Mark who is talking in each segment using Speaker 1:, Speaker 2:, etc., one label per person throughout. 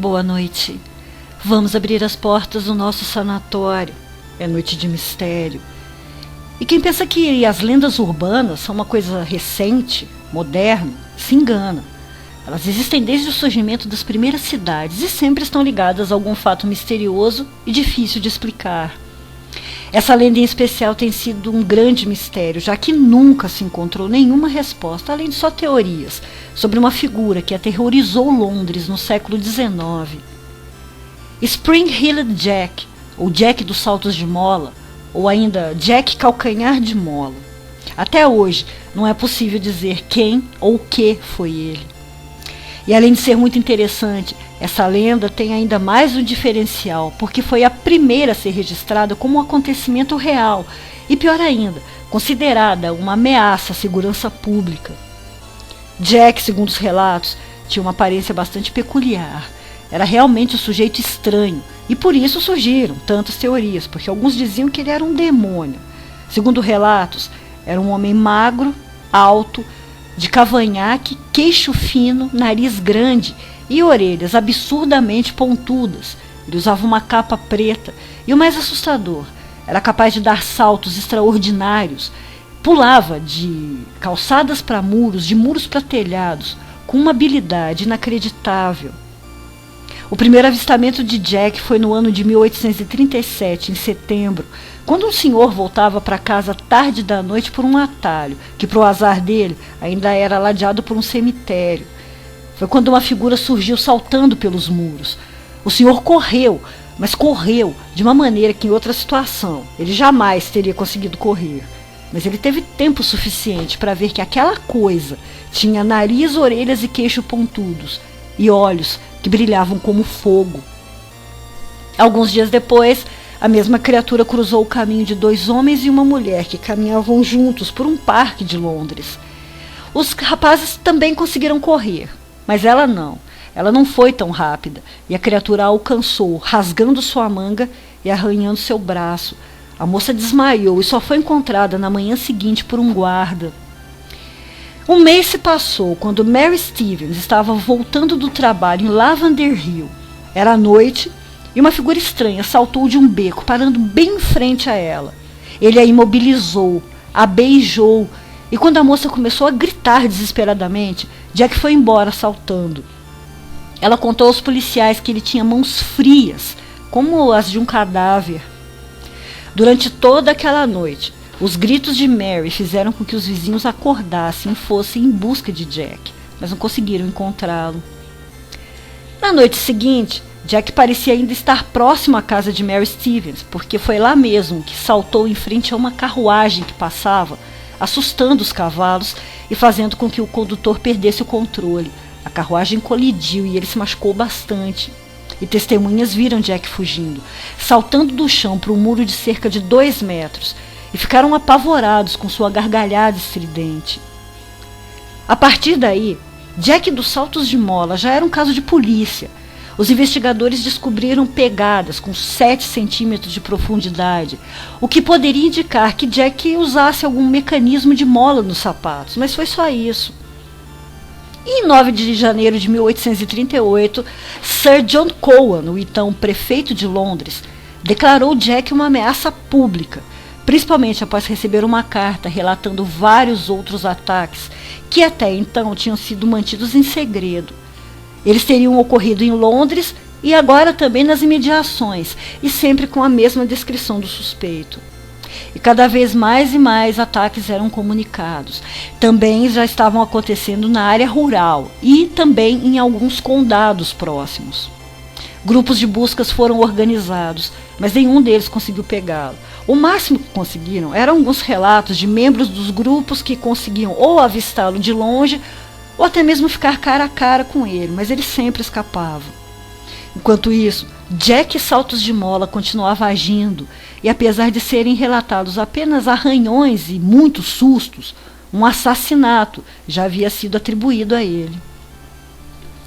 Speaker 1: Boa noite. Vamos abrir as portas do nosso sanatório. É noite de mistério. E quem pensa que as lendas urbanas são uma coisa recente, moderna, se engana. Elas existem desde o surgimento das primeiras cidades e sempre estão ligadas a algum fato misterioso e difícil de explicar. Essa lenda em especial tem sido um grande mistério, já que nunca se encontrou nenhuma resposta, além de só teorias, sobre uma figura que aterrorizou Londres no século XIX. Spring-Heeled Jack, ou Jack dos Saltos de Mola, ou ainda Jack Calcanhar de Mola. Até hoje, não é possível dizer quem ou o que foi ele. E além de ser muito interessante, essa lenda tem ainda mais um diferencial, porque foi a primeira a ser registrada como um acontecimento real e, pior ainda, considerada uma ameaça à segurança pública. Jack, segundo os relatos, tinha uma aparência bastante peculiar. Era realmente um sujeito estranho e por isso surgiram tantas teorias, porque alguns diziam que ele era um demônio. Segundo relatos, era um homem magro, alto, de cavanhaque, queixo fino, nariz grande e orelhas absurdamente pontudas. Ele usava uma capa preta e, o mais assustador, era capaz de dar saltos extraordinários. Pulava de calçadas para muros, de muros para telhados, com uma habilidade inacreditável. O primeiro avistamento de Jack foi no ano de 1837, em setembro, quando um senhor voltava para casa tarde da noite por um atalho, que, para o azar dele, ainda era ladeado por um cemitério. Foi quando uma figura surgiu saltando pelos muros. O senhor correu, mas correu de uma maneira que, em outra situação, ele jamais teria conseguido correr. Mas ele teve tempo suficiente para ver que aquela coisa tinha nariz, orelhas e queixo pontudos, e olhos que brilhavam como fogo. Alguns dias depois, a mesma criatura cruzou o caminho de dois homens e uma mulher que caminhavam juntos por um parque de Londres. Os rapazes também conseguiram correr, mas ela não. Ela não foi tão rápida, e a criatura a alcançou, rasgando sua manga e arranhando seu braço. A moça desmaiou e só foi encontrada na manhã seguinte por um guarda. Um mês se passou quando Mary Stevens estava voltando do trabalho em Lavender Hill. Era noite e uma figura estranha saltou de um beco, parando bem em frente a ela. Ele a imobilizou, a beijou, e quando a moça começou a gritar desesperadamente, Jack foi embora saltando. Ela contou aos policiais que ele tinha mãos frias, como as de um cadáver. Durante toda aquela noite, os gritos de Mary fizeram com que os vizinhos acordassem e fossem em busca de Jack, mas não conseguiram encontrá-lo. Na noite seguinte, Jack parecia ainda estar próximo à casa de Mary Stevens, porque foi lá mesmo que saltou em frente a uma carruagem que passava, assustando os cavalos e fazendo com que o condutor perdesse o controle. A carruagem colidiu e ele se machucou bastante. E testemunhas viram Jack fugindo, saltando do chão para um muro de cerca de 2 metros, e ficaram apavorados com sua gargalhada estridente. A partir daí, Jack dos Saltos de Mola já era um caso de polícia. Os investigadores descobriram pegadas com 7 centímetros de profundidade, o que poderia indicar que Jack usasse algum mecanismo de mola nos sapatos, mas foi só isso. E em 9 de janeiro de 1838, Sir John Cowan, o então prefeito de Londres, declarou Jack uma ameaça pública, principalmente após receber uma carta relatando vários outros ataques que até então tinham sido mantidos em segredo. Eles teriam ocorrido em Londres e agora também nas imediações, e sempre com a mesma descrição do suspeito. E cada vez mais e mais ataques eram comunicados. Também já estavam acontecendo na área rural e também em alguns condados próximos. Grupos de buscas foram organizados, mas nenhum deles conseguiu pegá-lo. O máximo que conseguiram eram alguns relatos de membros dos grupos que conseguiam ou avistá-lo de longe ou até mesmo ficar cara a cara com ele, mas ele sempre escapava. Enquanto isso, Jack Saltos de Mola continuava agindo, e apesar de serem relatados apenas arranhões e muitos sustos, um assassinato já havia sido atribuído a ele.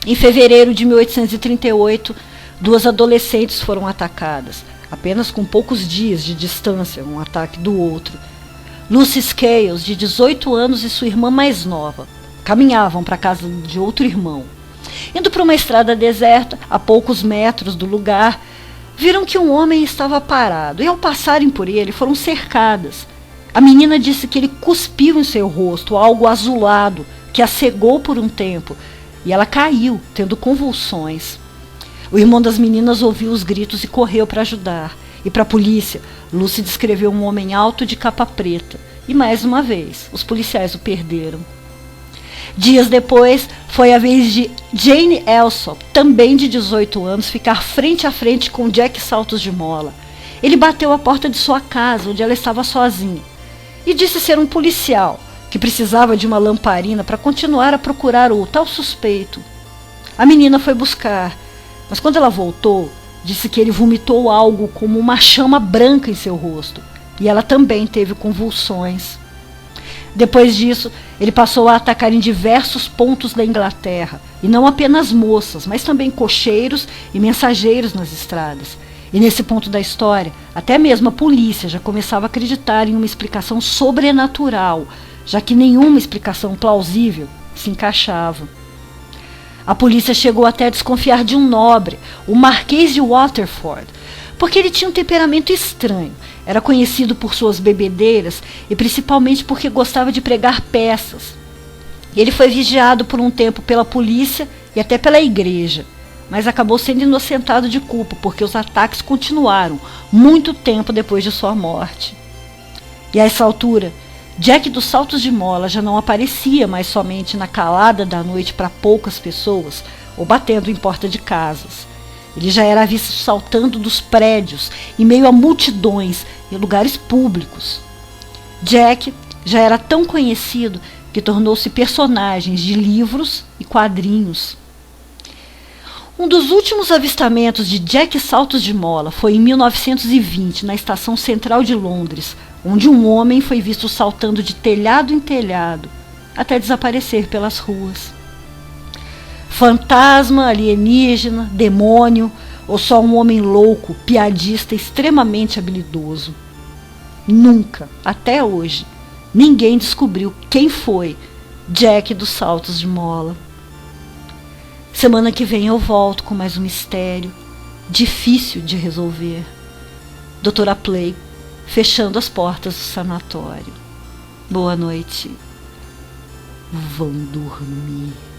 Speaker 1: Em fevereiro de 1838, 2 adolescentes foram atacadas, apenas com poucos dias de distância um ataque do outro. Lucy Scales, de 18 anos, e sua irmã mais nova caminhavam para a casa de outro irmão. Indo para uma estrada deserta, a poucos metros do lugar, viram que um homem estava parado e, ao passarem por ele, foram cercadas. A menina disse que ele cuspiu em seu rosto algo azulado que a cegou por um tempo e ela caiu, tendo convulsões. O irmão das meninas ouviu os gritos e correu para ajudar. E para a polícia, Lucy descreveu um homem alto de capa preta. E mais uma vez, os policiais o perderam. Dias depois, foi a vez de Jane Elsop, também de 18 anos, ficar frente a frente com Jack Saltos de Mola. Ele bateu à porta de sua casa, onde ela estava sozinha, e disse ser um policial, que precisava de uma lamparina para continuar a procurar o tal suspeito. A menina foi buscar, mas quando ela voltou, disse que ele vomitou algo como uma chama branca em seu rosto, e ela também teve convulsões. Depois disso, ele passou a atacar em diversos pontos da Inglaterra, e não apenas moças, mas também cocheiros e mensageiros nas estradas. E nesse ponto da história, até mesmo a polícia já começava a acreditar em uma explicação sobrenatural, já que nenhuma explicação plausível se encaixava. A polícia chegou até a desconfiar de um nobre, o Marquês de Waterford, porque ele tinha um temperamento estranho. Era conhecido por suas bebedeiras e principalmente porque gostava de pregar peças. Ele foi vigiado por um tempo pela polícia e até pela igreja, mas acabou sendo inocentado de culpa porque os ataques continuaram muito tempo depois de sua morte. E a essa altura, Jack dos Saltos de Mola já não aparecia mais somente na calada da noite para poucas pessoas ou batendo em porta de casas. Ele já era visto saltando dos prédios, em meio a multidões e lugares públicos. Jack já era tão conhecido que tornou-se personagem de livros e quadrinhos. Um dos últimos avistamentos de Jack Saltos de Mola foi em 1920, na estação central de Londres, onde um homem foi visto saltando de telhado em telhado, até desaparecer pelas ruas. Fantasma, alienígena, demônio ou só um homem louco, piadista extremamente habilidoso? Nunca, até hoje, ninguém descobriu quem foi Jack dos Saltos de Mola. Semana que vem eu volto com mais um mistério difícil de resolver. Doutora Play, fechando as portas do sanatório. Boa noite. Vão dormir.